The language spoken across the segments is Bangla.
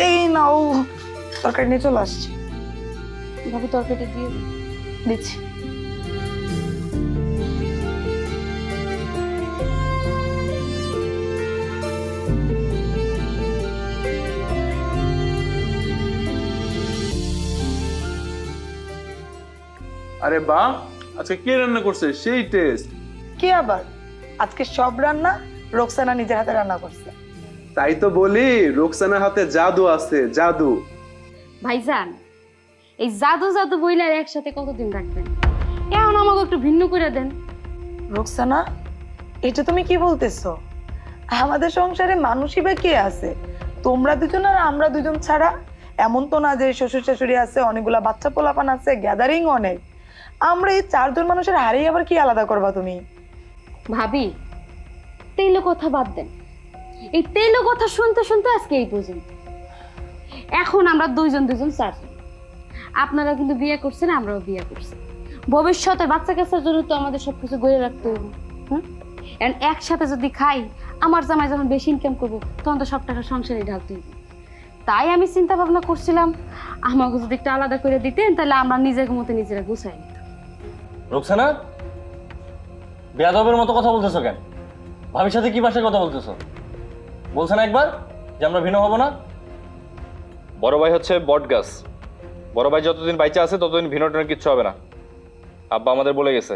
এই নাও তরকারি নিয়ে চলে আসছি। ভাবি তরকারিটা দিয়ে দিচ্ছি। আরে বাহ, আজকে কে রান্না করছে? সেই টেস্ট। কি আবার আজকে সব রান্না রোকসানা নিজের হাতে রান্না করছে। তাই তো বলি রোকসানার হাতে জাদু আছে, জাদু। ভাইজান, এই জাদু জাদু বইলে আর একসাথে কতদিন রাখবেন? এখন আমাকে একটু ভিন্ন করে দেন। রোকসানা, এটা তুমি কি বলতেছো? আমাদের সংসারে মানুষই বা কে আছে? তোমরা দুজন আর আমরা দুজন ছাড়া? এমন তো না যে শ্বশুর শাশুড়ি আছে, অনেকগুলা বাচ্চা পোলাপান আছে, গ্যাদারিং অনেক। আমরা এই 4 জন মানুষের হারেই আবার কি আলাদা করবা তুমি? ভাবি, তেলো কথা বাদ দেন। এই তেলো কথা শুনতে শুনতে আজকে এই পর্যন্ত। এখন আমরা দুইজন 4 জন। আপনারা কিন্তু বিয়ে করছেন, আমরাও বিয়ে করছি। ভবিষ্যতে বাচ্চা কাচ্চার জন্য তো আমাদের সবকিছু গড়ে রাখতে হবে। হ্যাঁ, একসাথে যদি খাই, আমার জামাই যখন বেশি ইনকাম করবো তখন তো সব টাকা সংসারে ঢালতে হবে। তাই আমি চিন্তা ভাবনা করছিলাম আমাকে যদি একটু আলাদা করে দিতেন, তাহলে আমরা নিজের মতো নিজেরা গুছাই নিতাম। রোকসানা, বেয়াদবের মতো কথা বলতেছো কেন? ভাবির সাথে কি ভাষায় কথা বলতেছো? বলছে না একবার যে আমরা ভিন্ন হব না? বড় ভাই হচ্ছে বট গাছ। বড় ভাই যতদিন বাইচে আছে ততদিন ভিন্ন টিন্ন কিচ্ছু হবে না। আব্বা আমাদের বলে গেছে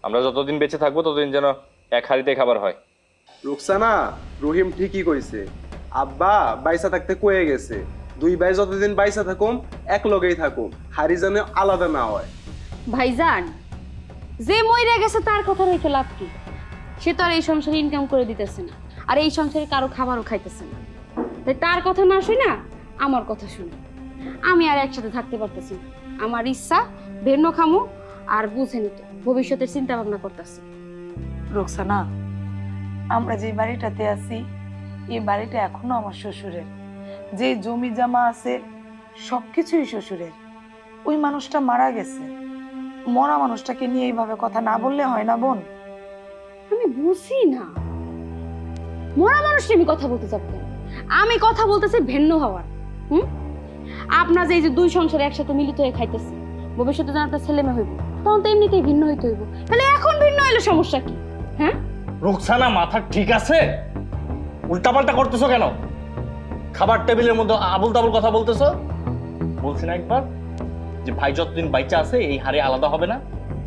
আমরা যতদিন বেঁচে থাকবো ততদিন যেন এক হাঁড়িতে খাবার হয়। রোকসানা, রহিম ঠিকই কইছে। আব্বা বাইসা থাকতে কয়ে গেছে 2 ভাই যতদিন বাইসা থাকুম এক লগেই থাকুম, হাড়ি যেন আলাদা না হয়। ভাইজান, যে মইরা গেছে তার কথা রেখে লাভ কি? সে তো আর এই সংসারে ইনকাম করে দিতেছে না, আর এই সংসারে কারো খাবারও খাইতেছে না। তাই তার কথা না শুনে না আমার কথা শুনে আমি আর একসাথে থাকতে পারতেছি না। আমার ইচ্ছা ভিন্ন খামু, আর বুঝে নিত ভবিষ্যতের চিন্তা ভাবনা করতেছি। রোকসানা, আমরা যে বাড়িটাতে আছি এই বাড়িটা এখনো আমার শ্বশুরের। যে জমি জমা আছে সবকিছুই শ্বশুরের। ওই মানুষটা মারা গেছে, মরা মানুষটাকে নিয়ে এইভাবে কথা না বললে হয় না বোন? আমি বুঝি না, মরা মানুষটা আমি কথা বলতে চাপ কেন? আমি কথা বলতেছি ভিন্ন হওয়ার। আপনার যে এই যে 2 সংসারে একসাথে মিলিত হয়ে খাইতেছে, ভবিষ্যতে যখন আপনার ছেলে মেয়ে হইব তখন তো এমনিতেই ভিন্ন হইতে হইব। তাহলে এখন ভিন্ন হইলে সমস্যা কি? হ্যাঁ রোকসানা, মাথা ঠিক আছে? উল্টাপাল্টা করতেছো কেন? খাবার টেবিলের মধ্যে আবুল তাবুল কথা বলতেছো। বলছি না একবার যে ভাই যতদিন বাইচা আছে এই হাড়ি আলাদা হবে না?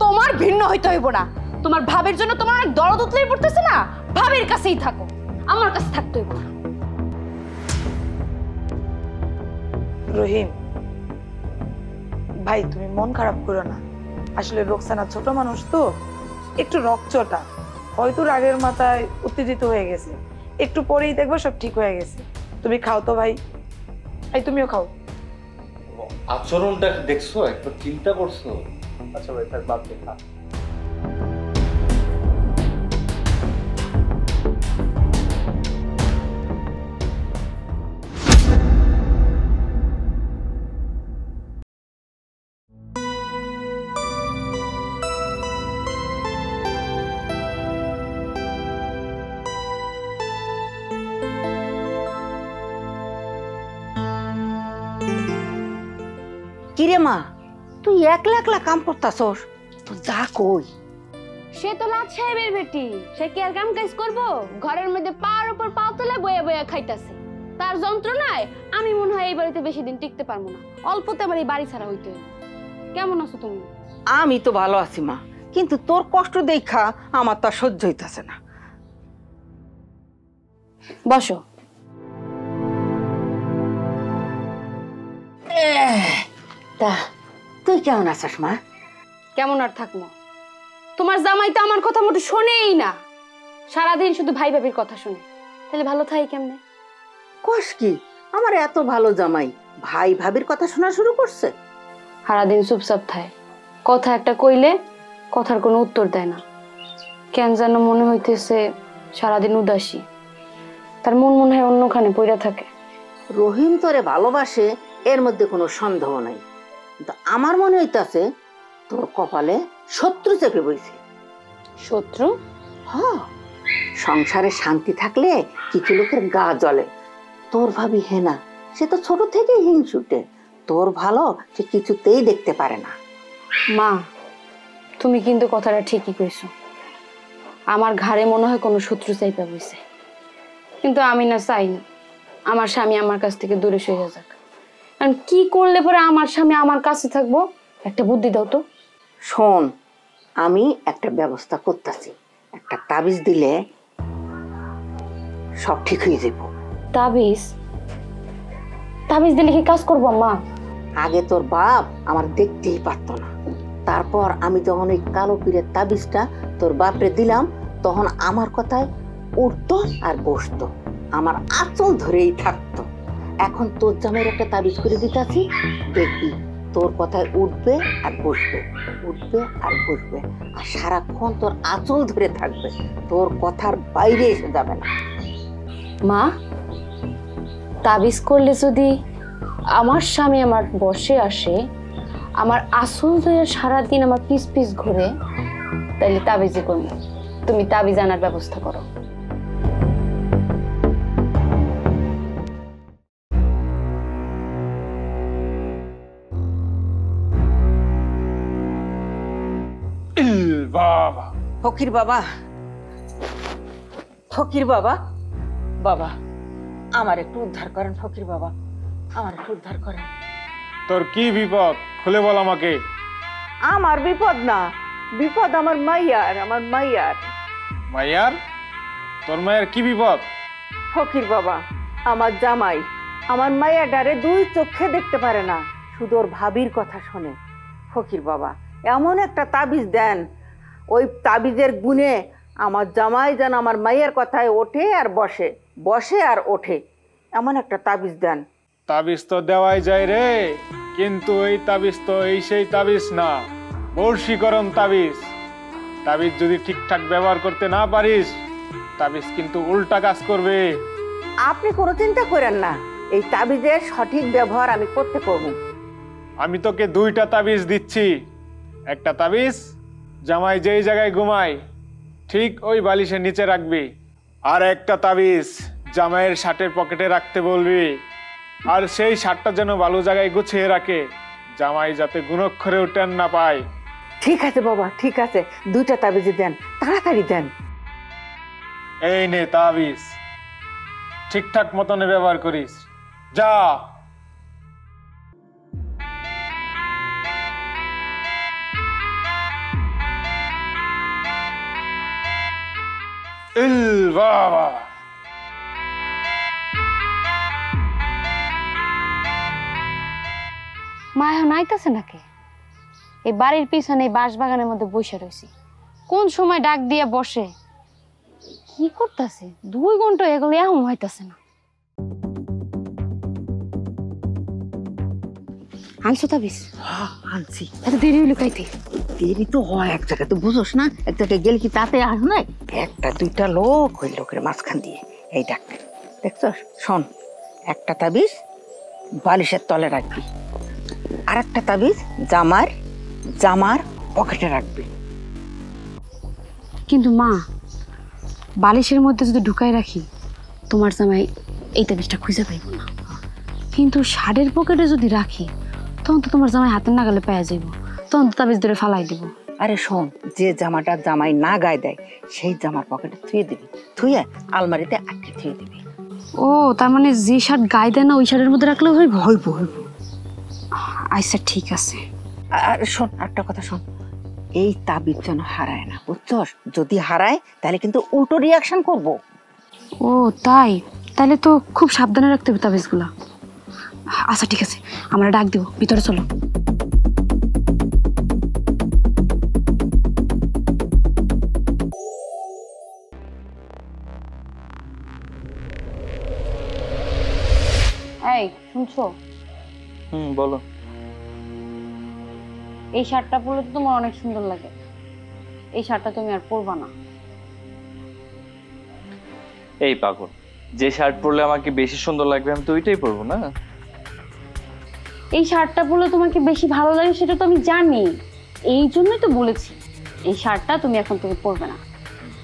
তোমার ভিন্ন হইতে হইব না। তোমার ভাবের জন্য তোমার অনেক দরদ উতলাই পড়তেছে না, ভাবের কাছেই থাকো, আমার কাছে থাকতে হইব না। রহিম ভাই, তুমি মন খারাপ করো না। আসলে রোকসানা ছোট মানুষ তো, একটু রকচটা, হয়তো রাগের মাথায় উত্তেজিত হয়ে গেছে। একটু পরেই দেখবো সব ঠিক হয়ে গেছে। তুমি খাও তো ভাই, এই তুমিও খাও। আচরণটা দেখছো, একবার চিন্তা করছো? আচ্ছা ভাই, তার বাদ দে, খা। কিরে মা, তুই একলা একলা কাম করতাছস? তো যা কই। সে তো লাট সাহেবের বেটি, সে কি আর কাম কাজ করবো? ঘরের মধ্যে পার উপর পাও তুলে বয়ে বয়ে খাইতাছে। তার যন্ত্রণায় আমি মনে হয় এই বাড়িতে বেশি দিন টিকতে পারবো না। অল্পতে আমার এই বাড়ি ছাড়া হইতে হবে। কেমন আছো তুমি? আমি তো ভালো আছি মা, কিন্তু তোর কষ্ট দেখা আমার তো সহ্য হইতাছে না। বসো। তা তুই কেমন আছিস মা? কেমন আর থাকবো? তোমার জামাই তো আমার কথা মোটে শোনেই না, সারাদিন শুধু ভাই ভাবির কথা শুনে। তাহলে ভালো থাকি কেমনে? কস কি, আমার এত ভালো জামাই ভাই ভাবির কথা শোনা শুরু করছে? সারাদিন চুপচাপ থাকে, কথা একটা কইলে কথার কোনো উত্তর দেয় না। কেন যেন মনে হইতেছে সারাদিন উদাসী, তার মন মনে হয় অন্যখানে পইরা থাকে। রহিম তোরে ভালোবাসে, এর মধ্যে কোনো সন্দেহ নাই, কিন্তু আমার মনে হইতাছে তোর কপালে শত্রু চেপে বইছে। শত্রু? হ্যাঁ, সংসারে শান্তি থাকলে কিছু লোকের গা জ্বলে। তোর ভাবি হেনা, সে তো ছোট থেকেই হিংসুটে। তোর ভালো সে কিছুতেই দেখতে পারে না। মা, তুমি কিন্তু কথাটা ঠিকই কইছো। আমার ঘাড়ে মনে হয় কোনো শত্রু চাইপা বইছে, কিন্তু আমি না চাই না আমার স্বামী আমার কাছ থেকে দূরে সরে যাক। কারণ কি করলে পরে আমার স্বামী আমার কাছে থাকবো, একটা বুদ্ধি দাও তো। শোন, আমি একটা ব্যবস্থা করতেছি। একটা তাবিজ দিলে সব ঠিক হয়ে যাব। তাবিজ? তাবিজ দিলে কি কাজ করবো মা? আগে তোর বাপ আমার দেখতেই পারতো না, তারপর আমি যখন ওই কালো পীরের তাবিজটা তোর বাপরে দিলাম, তখন আমার কথায় উঠতো আর বসতো, আমার আঁচল ধরেই থাকতো। এখন তোর জামাইয়ের একটা তাবিজ করে দিতেছি, দেখবি তোর কথায় উঠবে আর বসবে, উঠবে আর বসবে, আর সারাক্ষণ তোর আঁচল ধরে থাকবে, তোর কথার বাইরে এসে যাবে না। মা, তাবিজ করলে যদি আমার স্বামী আমার বসে আসে, আমার আসল ধরে সারাদিন আমার পিস পিস ঘুরে, তাহলে তাবিজই করবো। তুমি তাবিজ আনার ব্যবস্থা করো। বাবা, ফকির বাবা, ফকির বাবা, বাবা আমার একটু উদ্ধার করেন। ফকির বাবা, আমার একটু উদ্ধার করেন। তোর কি বিপদ খুলে বল আমাকে। আমার বিপদ না, বিপদ আমার মাইয়ার, আমার মাইয়ার। মাইয়ার? তোর মায়ের কি বিপদ? ফকির বাবা, আমার জামাই আমার মাইয়া ডারে দুই চোখে দেখতে পারে না, শুধু ওর ভাবির কথা শোনে। ফকির বাবা, এমন একটা তাবিজ দেন, ওই তাবিজের গুণে আমার জামাই যেন আমার মাইয়ের কথায় ওঠে আর বসে, বসে আর ওঠে, এমন একটা তাবিজ দেন। তাবিজ তো দেওয়াই যায় রে, কিন্তু এই তাবিজ তো এই সেই তাবিজ না, বর্ষীকরণ তাবিজ। তাবিজ যদি ঠিকঠাক ব্যবহার করতে না পারিস, তাবিজ কিন্তু উল্টা কাজ করবে। আপনি কোনো চিন্তা করেন না, এই তাবিজের সঠিক ব্যবহার আমি করতে পারবো। আমি তোকে দুইটা তাবিজ দিচ্ছি। একটা তাবিজ জামাই যেই জায়গায় ঘুমায় ঠিক ওই বালিশের নিচে রাখবি, আর একটা তাবিজ জামাইয়ের শার্টের পকেটে রাখতে বলবি, আর সেই শার্টটা যেন ভালো জায়গায় গুছিয়ে রাখে, জামাই যাতে গুণক্ষরেও টেন না পায়। ঠিক আছে বাবা, ঠিক আছে, দুইটা তাবিজ দেন, তাড়াতাড়ি দেন। এই নে তাবিজ, ঠিকঠাক মতনে ব্যবহার করিস, যা। বাবা, মা এখন আইতাছে নাকি? এই বাড়ির পিছনে এই বাঁশ বাগানের মধ্যে বসে রয়েছি, কোন সময় ডাক দিয়ে বসে, কি করতেছে? 2 ঘন্টা এগুলো এখন হইতাছে না। আনছো তাবিজ? আনছি। এত দেরি হইলো কাইতে? দেরি তো হয়, এক জায়গায় তো বুঝোস না, এক জায়গায় গেলে কি তাতে আস নাই? একটা দুইটা লোক ওই লোকের মাঝখান দিয়ে এই ডাক, দেখছস? শোন, একটা তাবিজ বালিশের তলে রাখবি, আর একটা তাবিজ জামার পকেটে রাখবি। কিন্তু মা, বালিশের মধ্যে যদি ঢুকাই রাখি, তোমার জামাই এই তাবিজটা খুঁজে পাইব না। কিন্তু শাড়ির পকেটে যদি রাখি, তখন তো তোমার জামাই হাতের নাগালে পেয়ে যাইব, তখন তো তাবিজ ধরে ফালাই দিব। আরে শোন, যে জামাটা জামাই না গায়ে দেয় সেই জামার পকেটে থুয়ে দিবি, থুয়ে আলমারিতে আটকে থুয়ে দিবি। ও, তার মানে যে শার্ট গায়ে দেয় না ওই শার্টের মধ্যে রাখলেও হইব? হইব। আচ্ছা ঠিক আছে। আর শোন, একটা কথা শোন, এই তাবিজ যেন হারায় না, বুঝছস? যদি হারায় তাহলে কিন্তু উল্টো রিয়াকশন করব। ও তাই? তাহলে তো খুব সাবধানে রাখতে হবে তাবিজগুলা। আচ্ছা ঠিক আছে, আমরা ডাক দিব, ভিতরে চলো। এই শুনছো? বলো। এই শার্টটা পরলে তো তোমার অনেক সুন্দর লাগে, এই শার্টটা তুমি আর পরবা না। এই পাগল, যে শার্ট পরলে আমাকে বেশি সুন্দর লাগবে আমি তো ওইটাই পরবো না। এই শার্টটা পরলে তোমাকে বেশি ভালো লাগে সেটা তো আমি জানি, এই জন্যই তো বলেছি এই শার্টটা তুমি এখন থেকে পরবে না।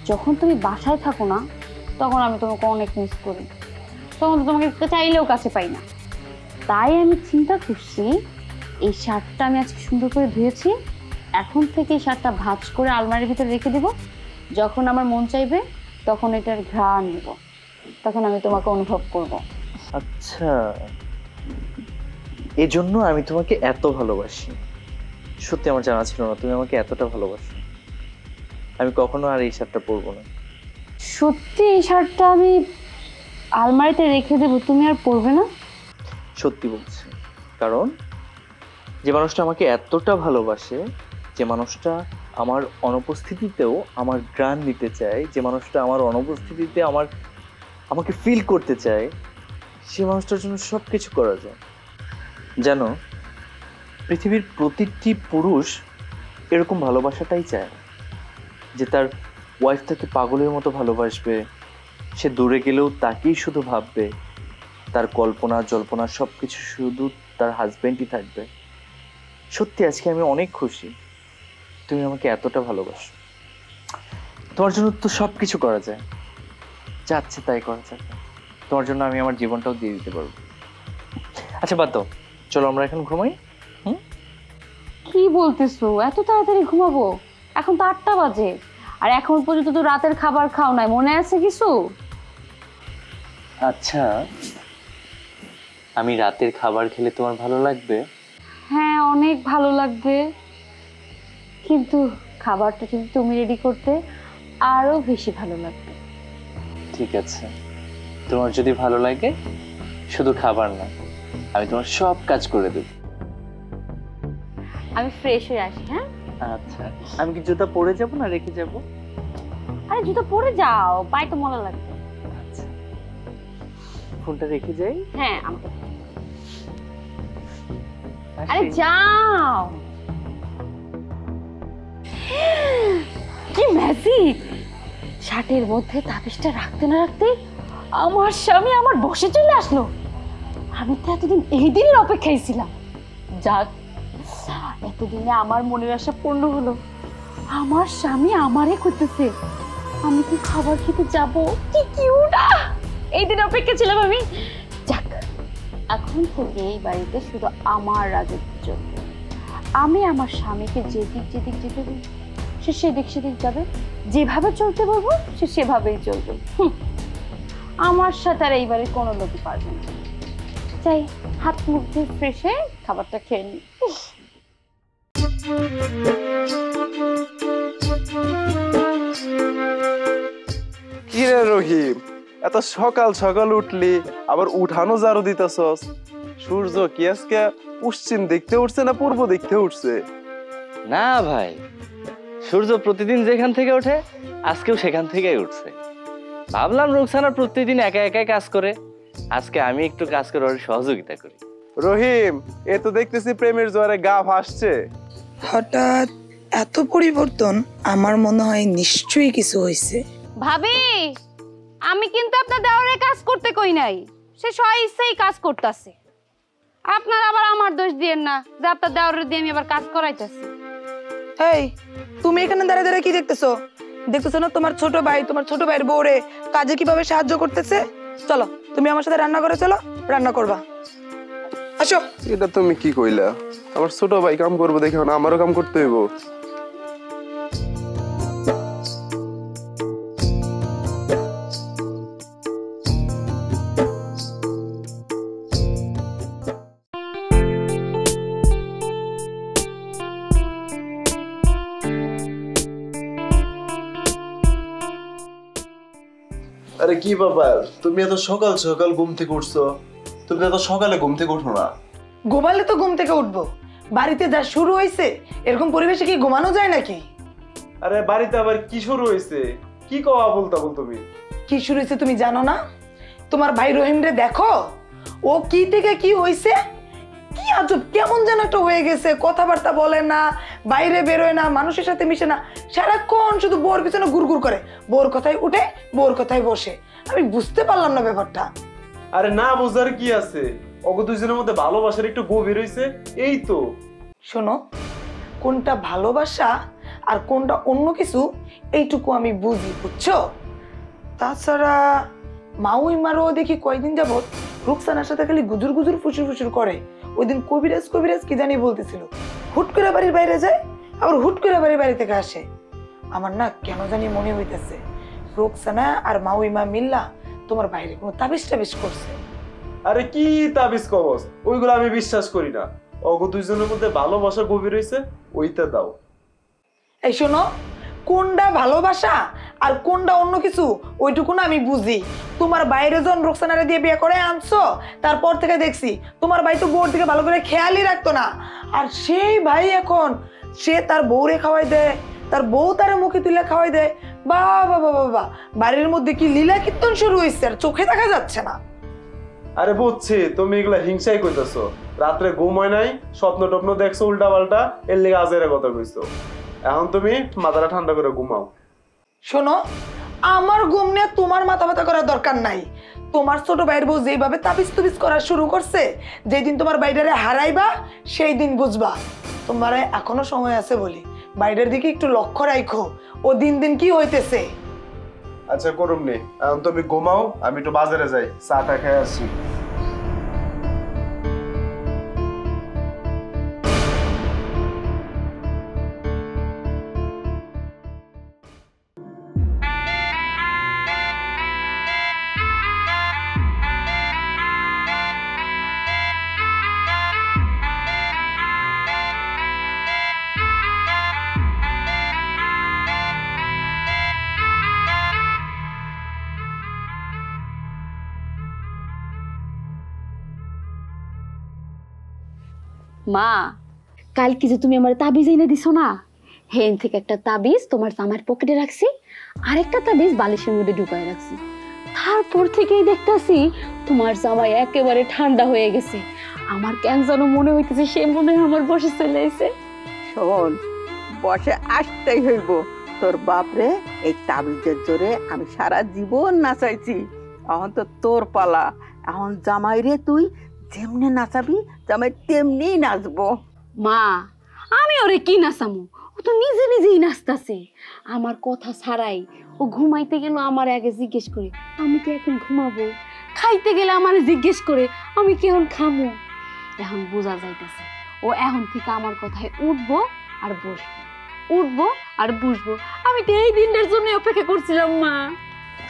যখন তুমি বাসায় থাকো না তখন আমি তোমাকে অনেক মিস করি, তখন তো তোমাকে চাইলেও কাছে পাই না। তাই আমি চিন্তা করছি এই শার্টটা আমি আজকে সুন্দর করে ধুয়েছি, এখন থেকে এই শার্টটা ভাঁজ করে আলমারির ভিতরে রেখে দেব, যখন আমার মন চাইবে তখন এটার ঘ্রাণ নেব, তখন আমি তোমাকে অনুভব করব। আচ্ছা, এজন্য আমি তোমাকে এত ভালোবাসি। সত্যি আমার জানা ছিল না তুমি আমাকে এতটা ভালোবাসো। আমি কখনো আর এই শার্টটা পরবো না। সত্যি এই শার্টটা আমি আলমারিতে রেখে দেব, তুমি আর পরবে না? সত্যি বলছি, কারণ যে মানুষটা আমাকে এতটা ভালোবাসে, যে মানুষটা আমার অনুপস্থিতিতেও আমার ঘ্রাণ নিতে চায়, যে মানুষটা আমার অনুপস্থিতিতে আমাকে ফিল করতে চায়, সে মানুষটার জন্য সব কিছু করা যায়। জানো, পৃথিবীর প্রতিটি পুরুষ এরকম ভালোবাসাটাই চায়, যে তার ওয়াইফ তাকে পাগলের মতো ভালোবাসবে, সে দূরে গেলেও তাকেই শুধু ভাববে, তার কল্পনা জল্পনা সব কিছু শুধু তার হাজবেন্ডই থাকবে। সত্যি আজকে আমি অনেক খুশি তুমি আমাকে এতটা ভালোবাসো। তোমার জন্য তো সব কিছু করা যায়, যাচ্ছে তাই করা যায়। তোমার জন্য আমি আমার জীবনটাও দিয়ে দিতে পারবো। আচ্ছা বাদ দাও, চলো আমরা এখন ঘুমাই। কি বলতেছো, এত তাড়াতাড়ি ঘুমাবো? এখন তো 8টা বাজে, আর এখন পর্যন্ত তো রাতের খাবার খাও নাই, মনে আছে কিছু? আচ্ছা, আমি রাতের খাবার খেলে তোমার ভালো লাগবে? হ্যাঁ, অনেক ভালো লাগবে, কিন্তু খাবারটা যদি তুমি রেডি করতে আরো বেশি ভালো লাগবে। ঠিক আছে, তোমার যদি ভালো লাগে শুধু খাবার না, আমি তোমার সব কাজ করে দেব। আমি ফ্রেশ হয়ে আসি। হ্যাঁ, আচ্ছা, আমি কি জুতা পরে যাব না রেখে যাব? আরে জুতো পরে যাও, পায়ে তো মজা লাগবে। আচ্ছা, ফোনটা রেখে যাই। হ্যাঁ, আমাকে আসি। আরে যাও। কি ম্যাজিক! শার্টের মধ্যে তাবিজটা রাখতে না রাখতে আমার স্বামী আমার বসে চলে আসলো। আমি তো এতদিন এই দিনের অপেক্ষায় ছিলাম। যাক, এতদিনে আমার মনের আশা পূর্ণ হলো। আমার স্বামী আমারে করতেছে, আমি কি খাবার খেতে যাব? কি কিউট! এই দিন অপেক্ষা ছিলাম আমি। যাক, এখন থেকে এই বাড়িতে শুধু আমার রাজত্ব চলবে। আমি আমার স্বামীকে যেদিক যেদিক যেতে দিই সে সেদিক সেদিক যাবে, যেভাবে চলতে বলবো সে সেভাবেই চলবে। আমার সাথে আর এই বাড়ির কোনো লোকই পারবে না। চাই হাত মুখ দিয়ে ফ্রেশ হয়ে খাবারটা খেয়ে নিই। কি রে রহিম, এত সকাল সকাল উঠলি, আবার উঠানো ঝাড়ু দিতেছস? সূর্য কি আজকে পশ্চিম দেখতে উঠছে না পূর্ব দেখতে উঠছে? না ভাই, সূর্য প্রতিদিন যেখান থেকে ওঠে আজকেও সেখান থেকেই উঠছে। ভাবলাম রুকসানা প্রতিদিন একা একাই কাজ করে, আজকে আমি একটু কাজ করে ওর সহযোগিতা করি। রহিম, এ তো দেখতেছি প্রেমের জোয়ারে গা ভাসছে। হঠাৎ এত পরিবর্তন, আমার মনে হয় নিশ্চয়ই কিছু হয়েছে। ভাবি, আমি কিন্তু আপনার দেওয়ারে কাজ করতে কই নাই, সে স্ব ইচ্ছাই কাজ করতেছে। আপনার আবার আমার দোষ দিয়েন না যে আপনার দেওয়ারে দিয়ে আমি আবার কাজ করাইতেছি। এই, তুমি এখানে দাঁড়িয়ে দাঁড়িয়ে কি দেখতেছো? দেখতেছো না তোমার ছোট ভাইয়ের বউরে কাজে কিভাবে সাহায্য করতেছে? চলো তুমি আমার সাথে রান্না করে চলো, রান্না করবা। আসো। এটা তুমি কি কইলা? আমার ছোট ভাই কাম করবো দেখে না আমারও কাম করতে হইব? আরে কি ব্যাপার, তুমি এত সকাল সকাল ঘুম থেকে উঠছো? তুমি এত সকালে ঘুম থেকে উঠো না? ঘুমালে তো ঘুম থেকে উঠবো, বাড়িতে যা শুরু হয়েছে এরকম পরিবেশে কি ঘুমানো যায় নাকি? আরে বাড়িতে আবার কি শুরু হয়েছে? কি কওয়া বলতা বল তুমি? কি শুরু হয়েছে তুমি জানো না? তোমার ভাই রহিম রে দেখো, ও কি থেকে কি হয়েছে, কি আজব কেমন যেন একটা হয়ে গেছে। কথাবার্তা বলে না, বাইরে বেরোয় না, মানুষের সাথে মিশে না, সারাক্ষণ শুধু বউর পিছনে গুড়গুড় করে, বউর কথায় উঠে বউর কথায় বসে। আমি বুঝতে পারলাম না ব্যাপারটা। আরে না বুঝার কি আছে, ওগো দুইজনের মধ্যে ভালোবাসার একটু গভীর হইছে, এই তো। শোনো, কোনটা ভালোবাসা আর কোনটা অন্য কিছু এইটুকু আমি বুঝি, বুঝছো? তাছাড়া মারও দেখি কয়েকদিন যাবত রুকসানার সাথে খালি গুজুর গুজুর ফুসুর ফুসুর করে। ওই দিন কবিরাজ কবিরাজ কি জানি বলতেছিল, হুট করে বাড়ির বাইরে যায় আবার হুট করে বাড়ির বাইরে থেকে আসে। আমার না কেন জানি মনে হইতেছে রুকসানা আর মা মিল্লা তোমার বাইরে কোনো তাবিজ টাবিজ করছে। আরে কি তাবিজ কবজ, ওইগুলো আমি বিশ্বাস করি না। অগো দুইজনের মধ্যে ভালোবাসা গভীর হয়েছে, ওইটা দাও। এই শোনো, কোনটা ভালোবাসা আর কোনটা অন্য কিছু ওইটুকু না আমি বুঝি। তোমার বাইরে যখন রোকসানারে দিয়ে বিয়ে করে আনছো, তারপর থেকে দেখছি তোমার ভাই তো বউর দিকে ভালো করে খেয়ালই রাখতো না। আর সেই ভাই এখন সে তার বউরে খাওয়াই দেয়, তার বউ তার মুখে তুলে খাওয়াই দেয়। বাবা বাবা বাবা, বাড়ির মধ্যে কি লীলা কীর্তন শুরু হয়েছে আর চোখে দেখা যাচ্ছে না। আরে বুঝছি তুমি এগুলা হিংসাই কইতেছো, রাত্রে ঘুম হয় নাই, স্বপ্ন টপ্ন দেখছো উল্টা পাল্টা, এর লেগে আজের কথা কইছো। এখন তুমি মাথাটা ঠান্ডা করে ঘুমাও। শোনো, আমার ঘুম নিয়ে তোমার মাথা ব্যথা করার দরকার নাই। তোমার ছোট ভাইয়ের বউ যেভাবে তাবিজ তুবিজ করা শুরু করছে, যেদিন তোমার বাইরে হারাইবা সেই দিন বুঝবা। তোমার এখনো সময় আছে বলি বাইরের দিকে একটু লক্ষ্য রাখো, ও দিন দিন কি হইতেছে। আচ্ছা করুম নি, এখন তুমি ঘুমাও, আমি একটু বাজারে যাই, চাটা খেয়ে আসি। মা, কালকে যে তুমি আমার তাবিজ এনে দিছো না, হেন থেকে একটা তাবিজ তোমার জামার পকেটে রাখছি, আরেকটা তাবিজ বালিশের মধ্যে ঢুকায় রাখছি। তারপর থেকেই দেখতাছি তোমার জামাই একেবারে ঠান্ডা হয়ে গেছে। আমার কেন যেন মনে হইতেছে সে মনে হয় আমার বসে চলে এসে। শোন, বসে আসতেই হইব। তোর বাপরে এই তাবিজের জোরে আমি সারা জীবন নাচাইছি, এখন তো তোর পালা। এখন জামাই রে তুই যেমনি নাচাবি, জামাই তেমনি নাচবো। মা, আমি ওরে কি নাচামু, ও তো নিজে নিজেই নাচতাছে আমার কথা ছাড়াই। ও ঘুমাইতে গেল আমার আগে জিজ্ঞেস করে আমি কি এখন ঘুমাবো, খাইতে গেলে আমার জিজ্ঞেস করে আমি কি এখন খামু। এখন বোঝা যাইতেছে ও এখন থেকে আমার কথায় উঠবো আর বসবো, উঠবো আর বসবো। আমি তো এই দিনটার জন্য অপেক্ষা করছিলাম মা।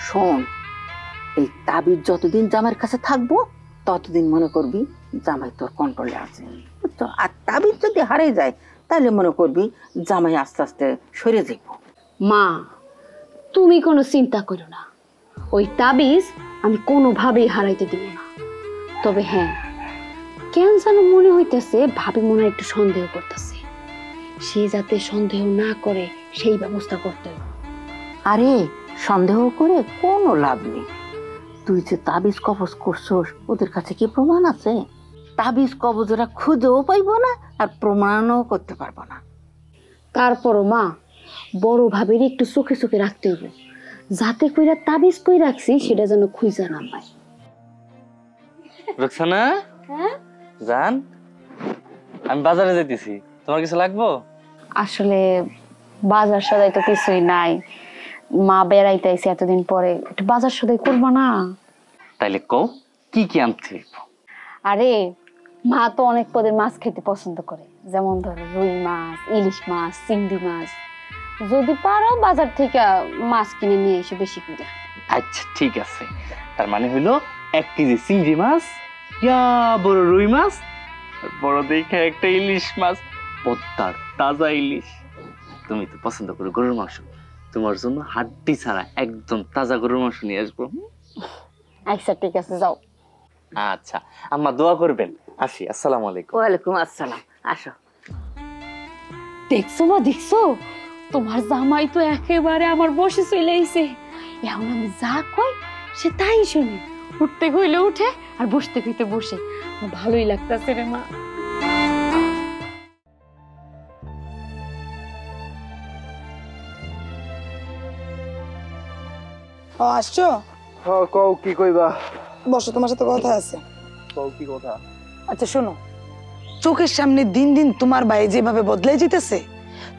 শোন, এই তাবিজ যতদিন জামাইয়ের কাছে থাকবো ততদিন মনে করবি জামাই তোর কন্ট্রোলে আছে, বুঝছো? আর তাবিজ যদি হারিয়ে যায় তাহলে মনে করবি জামাই আস্তে আস্তে সরে যাইব। মা, তুমি কোনো চিন্তা করো না, ওই তাবিজ আমি কোনোভাবেই হারাইতে দিব না। তবে হ্যাঁ, কেন যেন মনে হইতেছে ভাবি মনে হয় একটু সন্দেহ করতেছে, সে যাতে সন্দেহ না করে সেই ব্যবস্থা করতে হবে। আরে সন্দেহ করে কোনো লাভ নেই। তুই যে তাবিজ কবজ করছস, ওদের কাছে কি প্রমাণ আছে? তাবিজ কবজরা খুঁজেও পাইব না আর প্রমাণও করতে পারবো না। তারপরও মা, বড় ভাবির একটু চোখে চোখে রাখতে হবে, যাতে কইরা তাবিজ কই রাখছি সেটা যেন খুঁজা না পায়। রোকসানা, হ্যাঁ জান, আমি বাজারে যাইতেছি, তোমার কিছু লাগবো? আসলে বাজার সদাই তো কিছুই নাই, মা বেড়াইতে আইছে এতদিন পরে, একটু বাজার সদাই করবো না? তাইলে কও কি কি আনতে হইব? আরে মা তো অনেক পদের মাছ খেতে পছন্দ করে, যেমন ধরো রুই মাছ, ইলিশ মাছ, চিংড়ি মাছ। যদি পারো বাজার থেকে মাছ কিনে নিয়ে এসে বেশি করে। আচ্ছা ঠিক আছে, তার মানে হইলো 1 কেজি চিংড়ি মাছ, ইয়া বড় রুই মাছ, আর বড় দেখে একটা ইলিশ মাছ, পদ্মার তাজা ইলিশ। তুমি তো পছন্দ করো গরুর মাংস, তোমার জন্য হাড্ডি ছাড়া একদম তাজা গরুর মাংস নিয়ে আসবো। আচ্ছা ঠিক আছে, যাও। আচ্ছা আম্মা দোয়া করবেন, আসি, আসসালামু আলাইকুম। ওয়ালাইকুম আসসালাম, আসো। দেখছো মা, দেখছো তোমার জামাই তো একেবারে আমার বসে চলে আইছে। এখন আমি যা কই সে তাই শুনে, উঠতে কইলে উঠে আর বসতে কইতে বসে। আমার ভালোই লাগতাছে রে মা। ও আসছো? হ্যাঁ কও কি কইবা? বসো, তোমার সাথে কথা আছে। কও কি কথা? আচ্ছা শোনো, চোখের সামনে দিন দিন তোমার ভাই যেভাবে বদলে যেতেছে,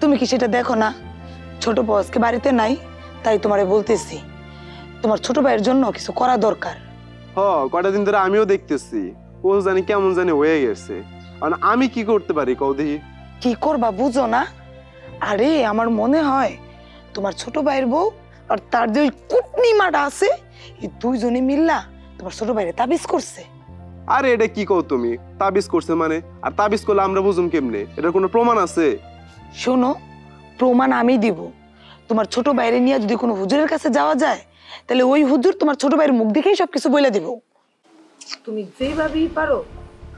তুমি কি সেটা দেখো না? ছোট বউ আজকে বাড়িতে নাই, তাই তোমারে বলতেছি তোমার ছোট ভাইয়ের জন্য কিছু করা দরকার। কটা দিন ধরে আমিও দেখতেছি ও জানি কেমন জানি হয়ে গেছে। আর আমি কি করতে পারি কও দেখি? কি করবা বুঝো না? আরে আমার মনে হয় তোমার ছোট ভাইয়ের বউ আর তার যে ওই কুটনিমাটা আছে, এই দুইজনে মিল্লা তোমার ছোট ভাইয়ের তাবিজ করছে। আরে এটা কি কও তুমি? তাবিজ করছে মানে? আর তাবিজ করলে আমরা বুঝুম কেমনে? এটার কোনো প্রমাণ আছে? শোনো, প্রমাণ আমি দিব। তোমার ছোট ভাইরে নিয়ে যদি কোনো হুজুরের কাছে যাওয়া যায়, তাহলে ওই হুজুর তোমার ছোট ভাইয়ের মুখ দেখেই সবকিছু বলে দিব। তুমি যেভাবেই পারো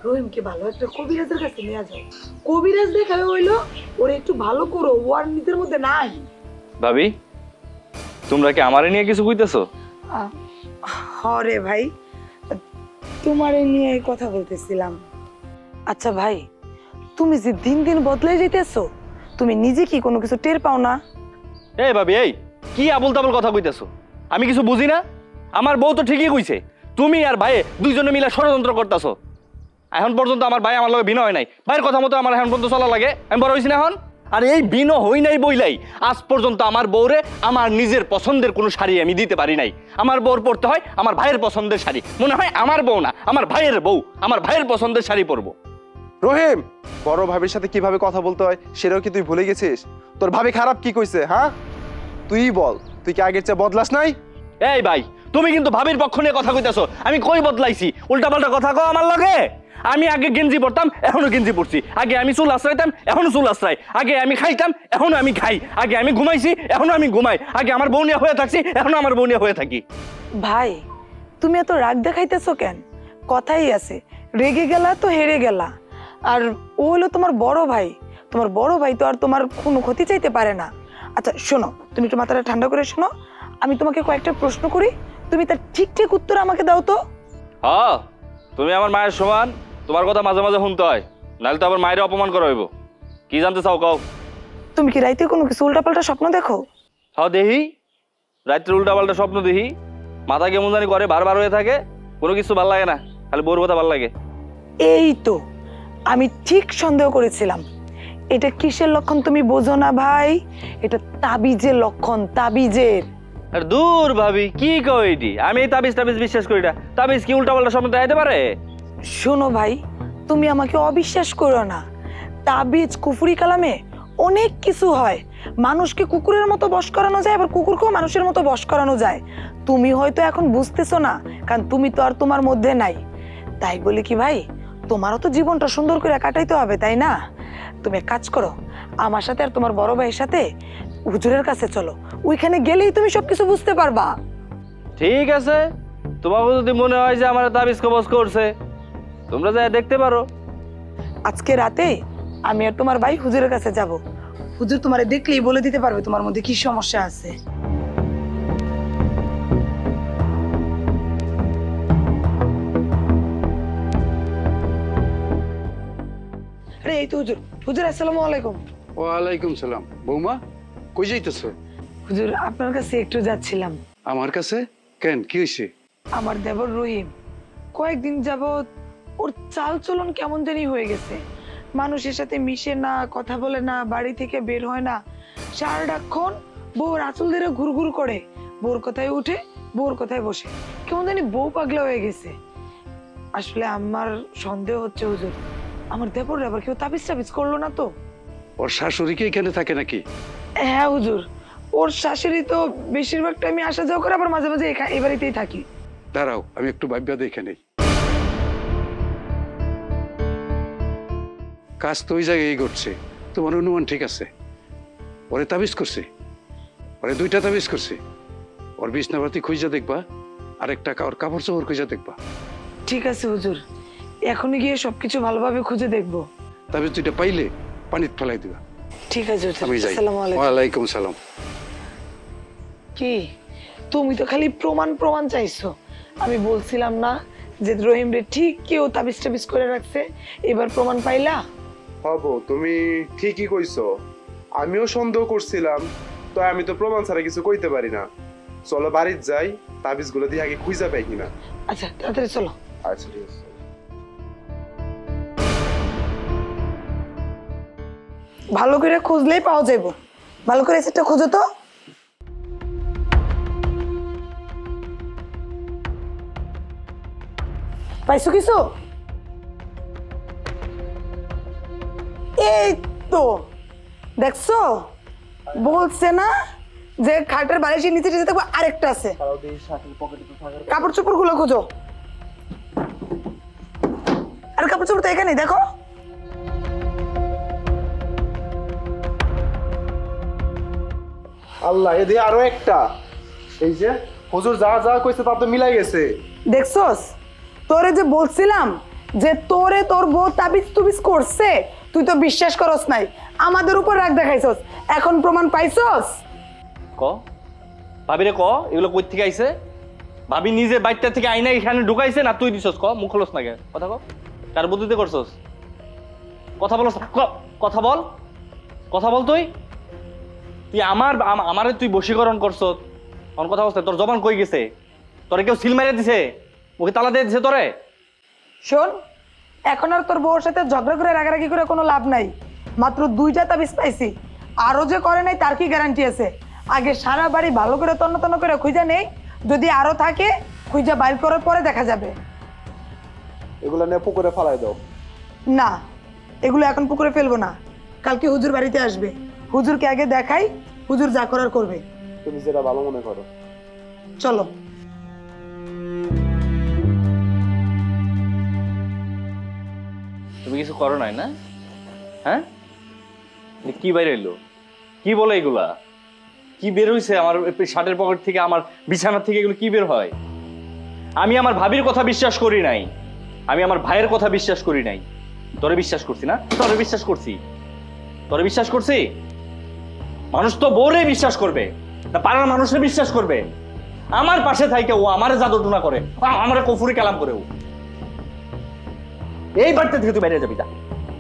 রহিমকে ভালো একটা কবিরাজের কাছে নিয়ে যাও। কবিরাজ দেখাবে হইলো ওরে একটু ভালো করো, ও আর নিজের মধ্যে নাই। ভাবি, তোমরা কি আমারে নিয়ে কিছু কইতেছো? হরে ভাই, তোমারে নিয়ে কথা বলতেছিলাম। আচ্ছা ভাই, তুমি যে দিন দিন বদলে যেতেছো, তুমি নিজে কি কোনো কিছু টের পাও না? এই ভাবি, এই কি আবল তাবল কথা কইতেছো? আমি কিছু বুঝি না? আমার বউ তো ঠিকই কইছে, তুমি আর ভাই দুইজনে মিলে ষড়যন্ত্র করতেছো। এখন পর্যন্ত আমার ভাই আমার লগে ভিন্ন হয় নাই, ভাইয়ের কথা মতো আমার এখন পর্যন্ত চলা লাগে। আমি বড় হইছি না এখন? আর এই ভিন্ন হই নাই বইলাই আজ পর্যন্ত আমার বউরে আমার নিজের পছন্দের কোনো শাড়ি আমি দিতে পারি নাই। আমার বউর পরতে হয় আমার ভাইয়ের পছন্দের শাড়ি। মনে হয় আমার বউ না, আমার ভাইয়ের বউ, আমার ভাইয়ের পছন্দের শাড়ি পরবো। রহিম, বড় ভাবির সাথে কিভাবে কথা বলতে হয় সেটাও কি তুই ভুলে গেছিস? তোর ভাবি খারাপ কি কইছে? হ্যাঁ, তুই বল, তুই কি আগের চেয়ে বদলাস নাই? এই ভাই, তুমি কিন্তু ভাবির পক্ষ নিয়ে কথা কইতেছো। আমি কই বদলাইছি? উল্টাপাল্টা কথা কও আমার লগে। আমি আগে গেঞ্জি পরতাম, এখনো গেঞ্জি পরছি। আগে আমি চুল আশ্রাইতাম, এখনো চুল আশ্রাই। আগে আমি খাইতাম, এখনো আমি খাই। আগে আমি ঘুমাইছি, এখনো আমি ঘুমাই। আগে আমার বউ নিয়ে হয়ে থাকছি, এখনো আমার বউ নিয়ে হয়ে থাকি। ভাই, তুমি এত রাগ দেখাইতেছো কেন? কথাই আছে, রেগে গেলা তো হেরে গেলা। আর ও হলো তোমার বড় ভাই, তোমার বড় ভাই তো আর তোমার কোনো ক্ষতি চাইতে পারে না। আচ্ছা শোনো, তুমি একটু মাথাটা ঠান্ডা করে শোনো, আমি তোমাকে কয়েকটা প্রশ্ন করি, তুমি তার ঠিক ঠিক উত্তর আমাকে দাও তো। হ্যাঁ, তুমি আমার মায়ের সমান, তোমার কথা মাঝে মাঝে শুনতে হয়, নাহলে তো আবার মায়ের অপমান করা হইব। কি জানতে চাও কও? তুমি কি রাইতে কোনো কিছু উল্টাপাল্টা স্বপ্ন দেখো? হ্যাঁ দেখি, রাত্রে উল্টাপাল্টা স্বপ্ন দেখি। মাথা কেমন জানি করে, বারবার হয়ে থাকে। কোনো কিছু ভাল লাগে না, খালি বউর কথা ভাল লাগে। এই তো আমি ঠিক সন্দেহ করেছিলাম। এটা কিসের লক্ষণ তুমি বোঝো না ভাই? এটা তাবিজের লক্ষণ, তাবিজের। আর দূর ভাবি, কি কও এটি? আমি এই তাবিজ টাবিজ বিশ্বাস করি না। তাবিজ কি উল্টাপাল্টা স্বপ্ন দেখাইতে পারে? শোনো ভাই, তুমি আমাকে অবিশ্বাস করো না। তাবিজ কুফরি কালামে অনেক কিছু হয়। মানুষকে কুকুরের মতো বশ করানো যায়, আবার কুকুরকেও মানুষের মতো বশ করানো যায়। তুমি হয়তো এখন বুঝতেছো না, কারণ তুমি তো আর তোমার মধ্যে নাই। তাই বলি কি ভাই, তোমারও তো জীবনটা সুন্দর করে কাটাইতে হবে, তাই না? তুমি এক কাজ করো, আমার সাথে আর তোমার বড় ভাইয়ের সাথে হুজুরের কাছে চলো। ওইখানে গেলেই তুমি সবকিছু বুঝতে পারবা। ঠিক আছে, তোমাকে যদি মনে হয় যে আমার তাবিজ কবজ করছে, তোমরা যা দেখতে পারো। আজকে রাতে আমি আর তোমার ভাই হুজুরের কাছে যাব। হুজুর তোমারে দেখলেই বলে দিতে পারবে তোমার মধ্যে কি সমস্যা আছে। আরে এই তো হুজুর। হুজুর আসসালামু আলাইকুম। ওয়ালাইকুম সালাম। বৌমা, কই যাইতেছ? হুজুর আপনার কাছে একটু যাচ্ছিলাম। আমার কাছে কেন, কি হয়েছে? আমার দেবর রহিম কয়েকদিন যাবত ওর চাল চলন কেমন জানি হয়ে গেছে। মানুষের সাথে মিশে না, কথা বলে না, বাড়ি থেকে বের হয় না। সারাক্ষণ বউর আঁচল ধরে ঘুরঘুর করে, বউর কথায় উঠে, বউর কথায় বসে, কেমন জানি বউ পাগলা হয়ে গেছে। আসলে আমার সন্দেহ হচ্ছে হুজুর, আমার দেবর আবার কেউ তাবিজ টাবিজ করলো না তো? ওর শাশুড়ি কি এখানে থাকে নাকি? হ্যাঁ হুজুর, ওর শাশুড়ি তো বেশিরভাগ টাইমে আসা যাওয়া করে, আবার মাঝে মাঝে এই বাড়িতেই থাকি। দাঁড়াও, আমি একটু ভাববা দেখে নেই। কাজ তো ওই জায়গায় করছে, তোমার অনুমান ঠিক আছে। ওরে তাবিজ করছে, ওরে দুইটা তাবিজ করছে। ওর বিছনাপাতি খুঁজা দেখবা, আরেকটা ওর কাপড় চোপড় খুঁজা দেখবা। ঠিক আছে হুজুর, এখনই গিয়ে সবকিছু ভালোভাবে খুঁজে দেখবো। তাবিজ দুইটা পাইলে পানিতে ফেলাই দিবা। ঠিক আছে হুজুর। আমি যাই। আসসালামু আলাইকুম। ওয়ালাইকুম সালাম। কি তুমি তো খালি প্রমাণ প্রমাণ চাইছো? আমি বলছিলাম না যে রহিম রে ঠিক কেউ তাবিজ টাবিজ করে রাখছে? এবার প্রমাণ পাইলা? হব, তুমি ঠিকই কইছো। আমিও সন্দেহ করছিলাম, তো আমি তো প্রমাণ ছাড়া কিছু কইতে পারি না। চলো বাড়িতে যাই, তাবিজগুলো দিয়ে আগে খুঁজা পাই কিনা। আচ্ছা তাড়াতাড়ি চলো। আচ্ছা ঠিক আছে। ভালো করে খুঁজলেই পাওয়া যাইব। ভালো করে সেটা খোঁজো তো। পাইছো কিছু? এই তো দেখছো, বলছে না যে খাটের বালিশের নিচে নিচে দেখবো আরেকটা আছে। কাপড় চোপড় গুলো খোঁজো। আর কাপড় চোপড় তো এখানে দেখো। আল্লাহ, এদিকে আরো একটা। এই যে হুজুর যা যা কইছে তা তো মিলাই গেছে। দেখছস, তোরে যে বলছিলাম যে তোরে তোর বউ তাবিজ তুবিজ করছে, তুই তো বিশ্বাস করস নাই, আমাদের উপর রাগ দেখাইছস। এখন প্রমাণ পাইছস? ক ভাবিরে ক, এগুলো কই থেকে আইছে? ভাবি নিজে বাইরটা থেকে আইনা এখানে ঢুকাইছে না তুই দিছস? ক, মুখ খোলস না কে? কথা ক, কার বুদ্ধিতে করছস? কথা বলস, কথা বল, কথা বল। তুই তুই আমারে তুই বশীকরণ করছ। আমার কথা বলছে, তোর জবান কই গেছে? তোরে কেউ সিল মেরে দিছে? ওকে তালা দিয়ে দিছে তোরে? শোন, এখন আর তোর বউর সাথে ঝগড়া করে রাগারাগি করে কোনো লাভ নাই। মাত্র 2টা তাবিজ পাইছি, আরো যে করে নাই তার কি গ্যারান্টি আছে? আগে সারা বাড়ি ভালো করে তন্ন তন্ন করে খুঁজা নেই, যদি আরো থাকে খুঁজা বাইর করার পরে দেখা যাবে। এগুলা নিয়ে পুকুরে ফালাই দাও। না, এগুলো এখন পুকুরে ফেলবো না, কালকে হুজুর বাড়িতে আসবে, হুজুরকে আগে দেখাই, হুজুর যা করার করবে। তুমি যেটা ভালো মনে করো। চলো। তুমি কিছু করো নাই না? হ্যাঁ, কি বাইরে এলো? কি বলে এগুলা? কি বের হইছে আমার শার্টের পকেট থেকে, আমার বিছানা থেকে? এগুলো কি বের হয়? আমি আমার ভাবির কথা বিশ্বাস করি নাই, আমি আমার ভাইয়ের কথা বিশ্বাস করি নাই। তোরে বিশ্বাস করছি না? তোরে বিশ্বাস করছি, তোরে বিশ্বাস করছি। মানুষ তো বউরে বিশ্বাস করবে না, পাড়ার মানুষের বিশ্বাস করবে? আমার পাশে থাইকে ও আমারে জাদুটনা করে, আমারে কফুরি কালাম করে। ও এই বাড়িতে থেকে তুই বাইরে যাবি, যা।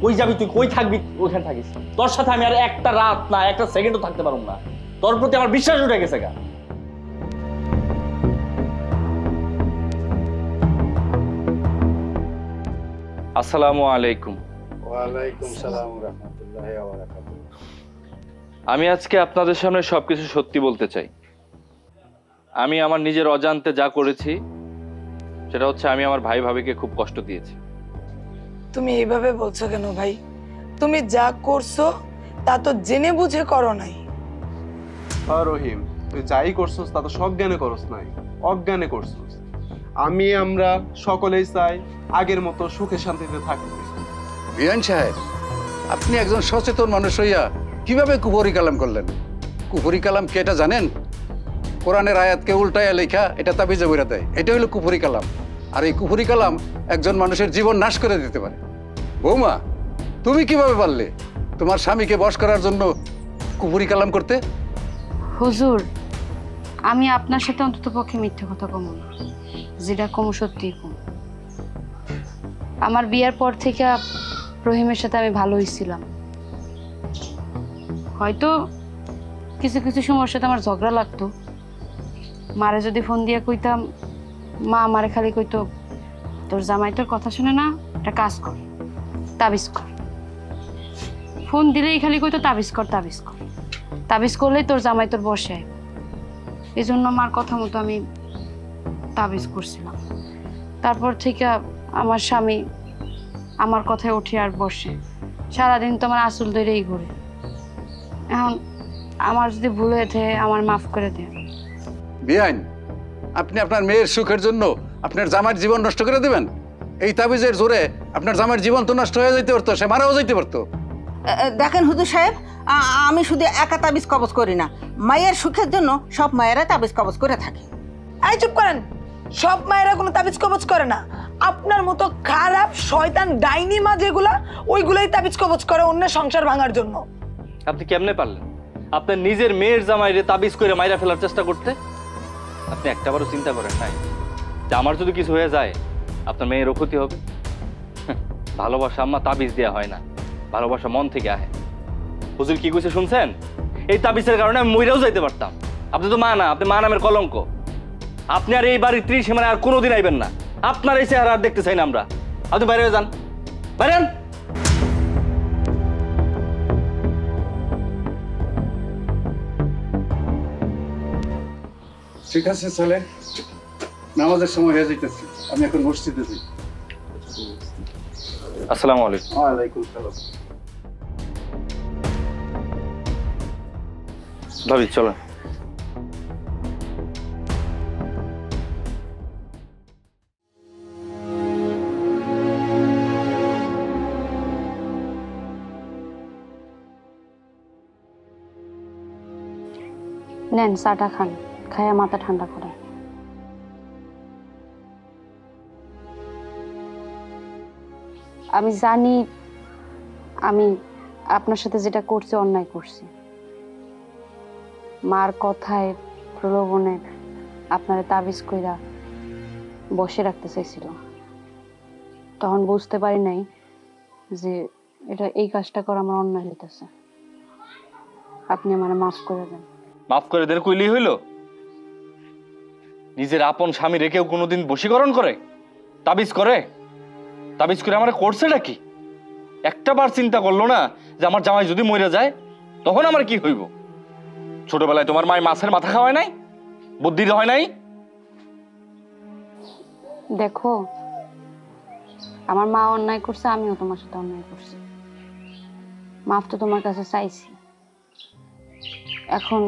কই যাবি তুই? কই থাকবি? ওইখানে থাকিস। তোর সাথে আমি আর একটা রাত না, একটা সেকেন্ডও থাকতে পারবো না। তোর প্রতি আমার বিশ্বাস উঠে গেছে গা। আসসালামু আলাইকুম। ওয়ালাইকুম সালাম রাহমাতুল্লাহি ওয়া বারাকাতুহু। আমি আজকে আপনাদের সামনে সবকিছু সত্যি বলতে চাই। আমি আমার নিজের অজান্তে যা করেছি সেটা হচ্ছে আমি আমার ভাই ভাবিকে খুব কষ্ট দিয়েছি। তুমি এইভাবে বলছো কেন ভাই? তুমি যা করছো তা তো জেনে বুঝে করো নাই। হ্যাঁ রহিম, তুই যাই করছস তা তো সজ্ঞানে করস নাই, অজ্ঞানে করছস। আমরা সকলেই চাই আগের মতো সুখে শান্তিতে থাকতে। বিয়ান সাহেব, আপনি একজন সচেতন মানুষ হইয়া কিভাবে কুফরি কালাম করলেন? কুফরি কালাম কি এটা জানেন? কোরআনের আয়াতকে উল্টায়া লেখা এটা তাবিজে বইরা দেয়, এটা হলো কুফরি কালাম। আর এই কুফরি কালাম একজন মানুষের জীবন নাশ করে দিতে পারে। বৌমা, তুমি কিভাবে পারলে তোমার স্বামীকে বশ করার জন্য কুফরি কালাম করতে? হুজুর, আমি আপনার সাথে অন্তত পক্ষে মিথ্যে কথা কমো না, যেটা কমো সত্যিই কম। আমার বিয়ের পর থেকে রহিমের সাথে আমি ভালো হয়েছিলাম। হয়তো কিছু কিছু সময়ের সাথে আমার ঝগড়া লাগতো। মারে যদি ফোন দিয়ে কইতাম, মা আমারে খালি কইতো, তোর জামাই তোর কথা শুনে না, একটা কাজ কর, তাবিজ কর। ফোন দিলেই খালি কইতো তাবিজ কর, তাবিজ কর, তাবিজ করলেই তোর জামাই তোর বসে আইব। এই জন্য মার কথা মতো আমি তাবিজ করছিলাম। তারপর থেকে আমার স্বামী আমার কথায় উঠে আর বসে, সারাদিন তো আমার আসল ধরেই ঘুরে। এখন আমার যদি ভুল হয়ে থাকে আমার মাফ করে দে। বিয়ান, আপনি আপনার মেয়ের সুখের জন্য আপনার জামাইয়ের জীবন নষ্ট করে দিবেন? এই তাবিজের জোরে আপনার জামাইয়ের জীবন তো নষ্ট হয়ে যেতে পারতো, সে মারাও যেতে পারতো। দেখেন হুজুর সাহেব, আমি শুধু একা তাবিজ কবজ করি না, মায়ের সুখের জন্য সব মায়েরা তাবিজ কবজ করে থাকে। এই চুপ করেন, সব মায়েরা কোনো তাবিজ কবজ করে না। আপনার মতো খারাপ শয়তান ডাইনি মা যেগুলা, ওইগুলাই তাবিজ কবজ করে অন্যের সংসার ভাঙার জন্য। আপনি কেমনে পারলেন আপনার নিজের মেয়ের জামাইরে তাবিজ করে মাইরা ফেলার চেষ্টা করতে? আপনি একটাবারও চিন্তা করেন নাই যে আমার যদি কিছু হয়ে যায় আপনার মেয়েরও ক্ষতি হবে? ভালোবাসা আম্মা তাবিজ দেওয়া হয় না, ভালোবাসা মন থেকে আহে। হুজুর কি কইছে শুনছেন? এই তাবিজের কারণে আমি মইরাও যাইতে পারতাম। আপনি তো মা না, আপনি মা নামের কলঙ্ক। আপনি আর এই বাড়ির 30 সীমানে আর কোনোদিন আইবেন না। আপনার এই চেহারা আর দেখতে চাই না আমরা। আপনি বাইরে যান, বাইরে। ঠিক আছে চলে, নামাজের সময় হয়ে যাইতেছি, আমি এখন মসজিদে যাই। আসসালামু আলাইকুম। ওয়ালাইকুম সালাম। ভাবি চলো। নেন চাটা খান, খায়া মাথা ঠান্ডা করে। আমি জানি আমি আপনার সাথে যেটা করছি অন্যায় করছি। মার কথায় প্রলোভনে আপনারা তাবিজ কইরা বসে রাখতে চাইছিল, তখন বুঝতে পারি নাই যে এটা এই কাজটা করা আমার অন্যায় হইতেছে। আপনি আমার মাফ করে দেন। মাফ করে দেন কইলি হইল? নিজের আপন স্বামী রেখেও কোনোদিন বশীকরণ করে, তাবিজ করে? তাবিজ করে আমার করছেটা কি? একটা বার চিন্তা করলো না যে আমার জামাই যদি মরে যায় তখন আমার কি হইব? ছোটবেলায় তোমার মায়ের মাছের মাথা খাওয়ায় নাই? বুদ্ধি হয় নাই? দেখো, আমার মা অন্যায় করছে, আমিও তোমার সাথে অন্যায় করছি। মাফ তো তোমার কাছে চাইছি। এখন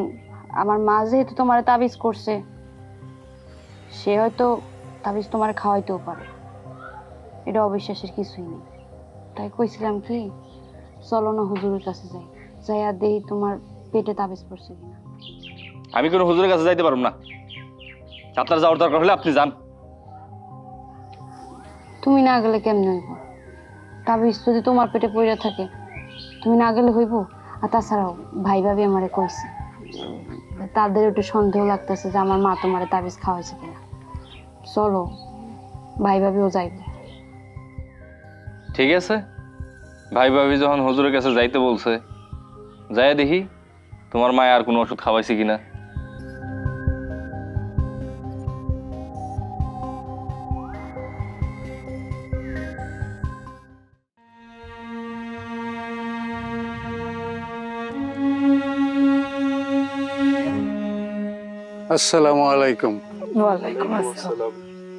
আমার মা যেহেতু তোমার তাবিজ করছে, সে হয়তো তাবিজ তোমার খাওয়াইতেও পারে, এটা অবিশ্বাসের কিছুই নেই। তাই কইছিলাম কি, চলো না হুজুরের কাছে যাই, যাইয়া দেই তোমার পেটে তাবিজ পড়ছে কিনা। আমি কোনো হুজুরের কাছে যাইতে পারবো না। আপনার যাওয়ার দরকার হলে আপনি যান। তুমি না গেলে কেমনে হইব? তাবিজ যদি তোমার পেটে পড়ে থাকে, তুমি না গেলে হইব? আর তাছাড়াও ভাই ভাবি আমারে কইছে, তাদের একটু সন্দেহ লাগতেছে যে আমার মা তোমারে তাবিজ খাওয়াইছে কিনা। চলো, ভাই ভাবিও যাইবে। ঠিক আছে, ভাই ভাবি যখন হুজুরের কাছে যাইতে বলছে, যাই দেখি তোমার মায় আর কোনো ওষুধ খাওয়াইছে কিনা। আসসালামু আলাইকুম। ওয়ালাইকুম আসসালাম।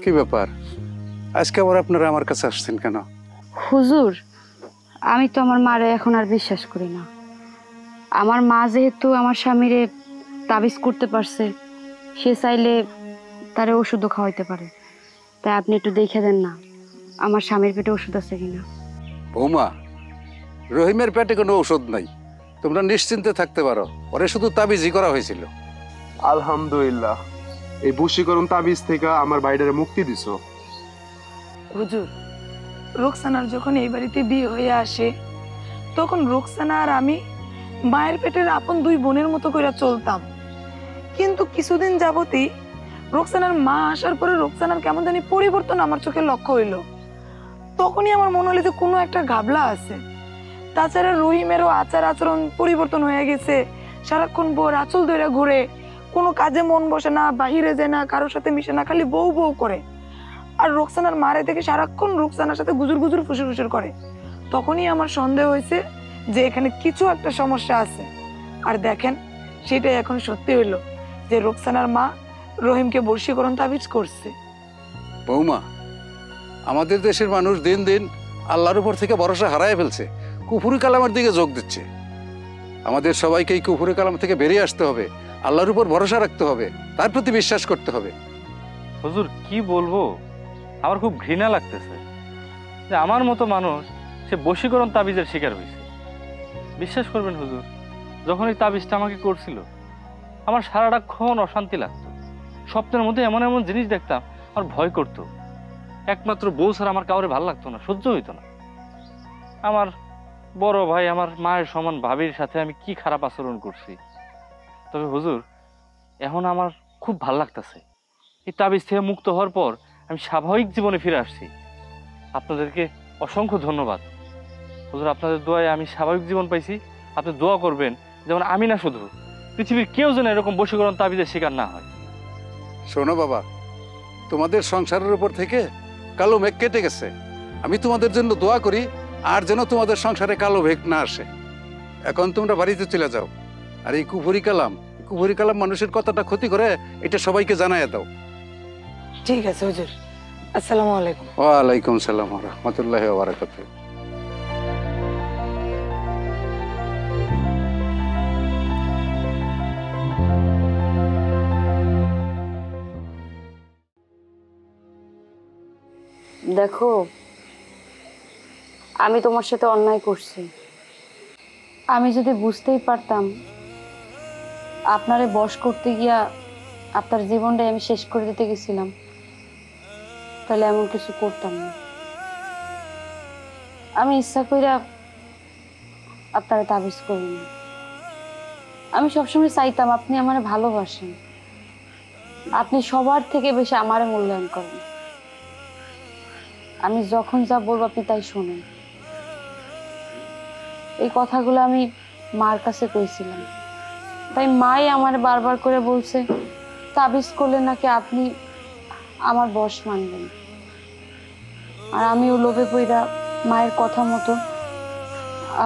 কি ব্যাপার, আজকে আবার আপনারা আমার কাছে আসছেন কেন? হুজুর, আমি তো আমার মারে এখন আর বিশ্বাস করি না। আমার মা যেহেতু আমার স্বামীরে তাবিজ করতে পারছে, সে চাইলে তারে ওষুধও খাওয়াইতে পারে। তাই আপনি একটু দেখে দেন না আমার স্বামীর পেটে ওষুধ আছে কিনা। বৌমা, রহিমের পেটে কোনো ঔষধ নাই, তোমরা নিশ্চিন্তে থাকতে পারো। ওরে শুধু তাবিজই করা হয়েছিল। আলহামদুলিল্লাহ, এই বশীকরণ তাবিজ থেকে আমার বাইরে মুক্তি দিছো। হুজুর, রোকসানার যখন এই বাড়িতে বিয়ে হয়ে আসে, তখন রোকসানা আর আমি মায়ের পেটের আপন দুই বোনের মতো করে চলতাম। কিন্তু কিছুদিন যাবতই রোকসানার মা আসার পরে রোকসানার কেমন জানি পরিবর্তন আমার চোখে লক্ষ্য হইল। তখনই আমার মনে হলো যে কোনো একটা ঘাবলা আছে। তাছাড়া রহিমেরও আচার আচরণ পরিবর্তন হয়ে গেছে। সারাক্ষণ বউ আঁচল ধরে ঘুরে, কোনো কাজে মন বসে না, বাহিরে যায় না, কারোর সাথে মিশে না, খালি বউ বউ করে। আর রোকসানার মারে থেকে সারাক্ষণ রোকসানার সাথে গুজুর গুজুর ফুসুর ফুসুর করে। তখনই আমার সন্দেহ হয়েছে যে এখানে কিছু একটা সমস্যা আছে। আর দেখেন, সেটাই এখন সত্যি হইলো যে রোকসানার মা রহিমকে বশীকরণ তাবিজ করছে। বৌমা, আমাদের দেশের মানুষ দিন দিন আল্লাহর উপর থেকে ভরসা হারায় ফেলছে, কুফুরি কালামের দিকে যোগ দিচ্ছে। আমাদের সবাইকে এই কুফুরি কালাম থেকে বেরিয়ে আসতে হবে, আল্লাহর উপর ভরসা রাখতে হবে, তার প্রতি বিশ্বাস করতে হবে। হুজুর কি বলবো, আমার খুব ঘৃণা লাগতেছে যে আমার মতো মানুষ সে বশীকরণ তাবিজের শিকার হয়েছে। বিশ্বাস করবেন হুজুর, যখন এই তাবিজটা আমাকে করছিল, আমার সারাটাক্ষণ অশান্তি লাগতো। স্বপ্নের মধ্যে এমন এমন জিনিস দেখতাম, আমার ভয় করতো। একমাত্র বউ ছাড়া আমার কাউরে ভালো লাগতো না, সহ্য হইতো না। আমার বড় ভাই, আমার মায়ের সমান ভাবির সাথে আমি কি খারাপ আচরণ করছি। তবে হুজুর, এখন আমার খুব ভাল লাগতেছে। এই তাবিজ থেকে মুক্ত হওয়ার পর আমি স্বাভাবিক জীবনে ফিরে আসছি। আপনাদেরকে অসংখ্য ধন্যবাদ হুজুর, আপনাদের দোয়ায় আমি স্বাভাবিক জীবন পাইছি। আপনি দোয়া করবেন যেমন আমি না, শুধু পৃথিবীর কেউ যেন এরকম বশীকরণ তাবিজের শিকার না হয়। শোনো বাবা, তোমাদের সংসারের উপর থেকে কালো মেঘ কেটে গেছে। আমি তোমাদের জন্য দোয়া করি, আর যেন তোমাদের সংসারে কালো মেঘ না আসে। এখন তোমরা বাড়িতে চলে যাও, আর এই কুফুরি কালাম কুফরি কালাম মানুষের কতটা ক্ষতি করে এটা সবাইকে জানায় দাও। ঠিক আছে হুজুর, আসসালামু আলাইকুম। ওয়ালাইকুম সালাম ওয়া রাহমাতুল্লাহি ওয়া বারাকাতুহু। দেখো, আমি তোমার সাথে অন্যায় করছি। আমি যদি বুঝতেই পারতাম আপনারে বশ করতে গিয়া আপনার জীবনটাই আমি শেষ করে দিতে গেছিলাম, তাহলে এমন কিছু করতাম না। আমি ইচ্ছা কইরা আপনারে তাবিজ করিনি। আমি সবসময় চাইতাম আপনি আমারে ভালোবাসেন, আপনি সবার থেকে বেশি আমারে মূল্যায়ন করেন। আমি যখন যা বলবো আপনি তাই শোনেন। এই কথাগুলো আমি মার কাছে কইছিলাম, তাই মাই আমার বারবার করে বলছে তাবিজ করলে নাকি আপনি আমার বশ মানবেন। আর আমি ও লোভে পইরা মায়ের কথা মতো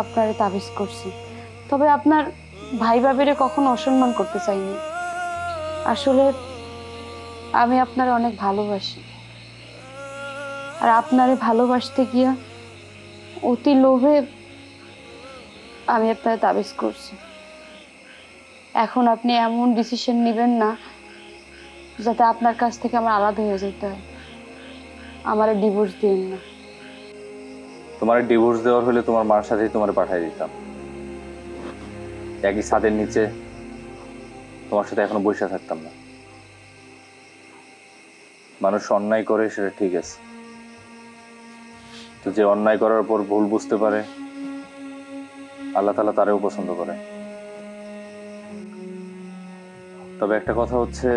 আপনারে তাবিজ করছি। তবে আপনার ভাই ভাবিরে কখনো অসম্মান করতে চাইনি। আসলে আমি আপনার অনেক ভালোবাসি, আর আপনারে ভালোবাসতে গিয়া অতি লোভে আমি আপনার তাবিজ করছি। এখন আপনি এমন ডিসিশন নেবেন না যাতে আপনার কাছ থেকে আমার আলাদা হয়ে যেতে হয়। আমার ডিভোর্স দিন না। তোমার ডিভোর্স দেওয়ার হলে তোমার মার সাথেই তোমার পাঠিয়ে দিতাম, একই ছাদের নিচে তোমার সাথে এখনো বসে থাকতাম না। মানুষ অন্যায় করে সেটা ঠিক আছে, তো যে অন্যায় করার পর ভুল বুঝতে পারে আল্লাহ তাআলা তারেও পছন্দ করে। তবে একটা কথা হচ্ছে,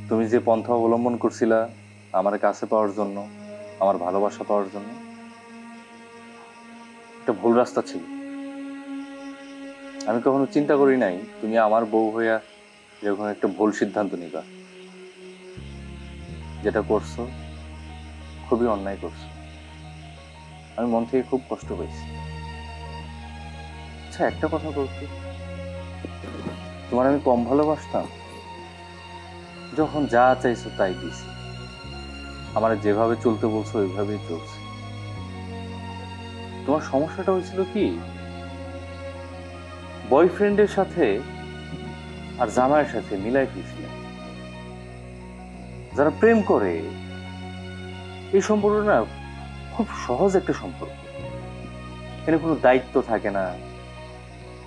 তুমি যে পন্থা অবলম্বন করছিলা আমার কাছে পাওয়ার জন্য, আমার ভালোবাসা পাওয়ার জন্য, একটা ভুল রাস্তা ছিল। আমি কখনো চিন্তা করি নাই তুমি আমার বউ হইয়া এরকম একটা ভুল সিদ্ধান্ত নিবা। যেটা করছো খুবই অন্যায় করছো, আমি মন থেকে খুব কষ্ট পেয়েছি। আচ্ছা একটা কথা বলতে, তোমার আমি কম ভালোবাসতাম? যখন যা চাইছো তাই দিছি, আমার যেভাবে চলতে বলছো ওইভাবেই চলছে। তোমার সমস্যাটা হয়েছিল কি, বয়ফ্রেন্ডের সাথে আর জামাইয়ের সাথে মিলাই ফেলছিলে। যারা প্রেম করে এই সম্পর্ক না খুব সহজ একটা সম্পর্ক, এখানে কোনো দায়িত্ব থাকে না,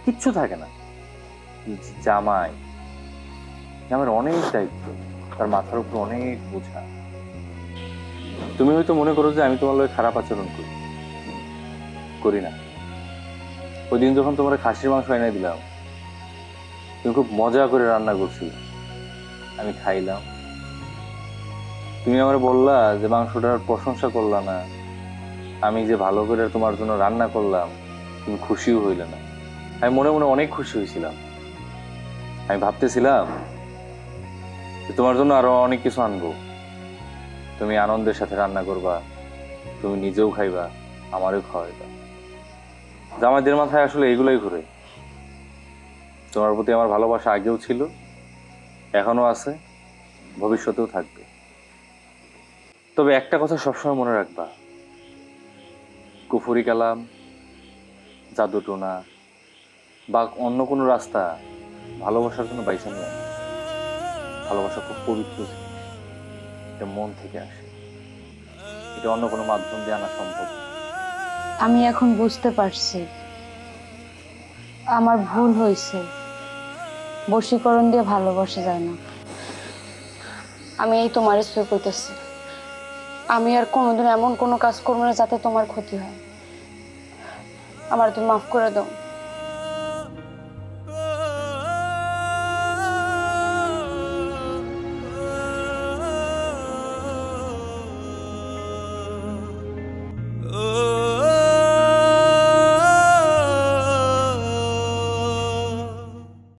কিচ্ছু থাকে না। জামাই আমার অনেক দায়িত্ব, তার মাথার উপর অনেক বোঝা। তুমি হয়তো মনে করো যে আমি তোমার লগে খারাপ আচরণ করি না। ওই দিন যখন তোমার খাসির মাংস এনে দিলাম, তুমি খুব মজা করে রান্না করছিলে, আমি খাইলাম। তুমি আমার বললা যে মাংসটার প্রশংসা করলা না, আমি যে ভালো করে তোমার জন্য রান্না করলাম তুমি খুশিও হইলে না। আমি মনে মনে অনেক খুশি হয়েছিলাম। আমি ভাবতেছিলাম যে তোমার জন্য আরো অনেক কিছু আনবো, তুমি আনন্দের সাথে রান্না করবা, তুমি নিজেও খাইবা, আমারও খাওয়াইবা। জামাইদের মাথায় আসলে এগুলোই ঘুরে। তোমার প্রতি আমার ভালোবাসা আগেও ছিল, এখনো আছে, ভবিষ্যতেও থাকবে। তবে একটা কথা সবসময় মনে রাখবা, কুফরি কালাম, জাদুটোনা বা অন্য কোনো রাস্তা ভালোবাসার জন্য বাইসা নেই। ভালোবাসা খুব পবিত্র জিনিস, এটা মন থেকে আসে, এটা অন্য কোনো মাধ্যম দিয়ে আনা সম্ভব। আমি এখন বুঝতে পারছি আমার ভুল হয়েছে। বশীকরণ দিয়ে ভালোবাসা যায় না। আমি এই তোমার ইচ্ছে করতেছি, আমি আর কোনোদিন এমন কোনো কাজ করবো না যাতে তোমার ক্ষতি হয়। আমার তুমি মাফ করে দাও।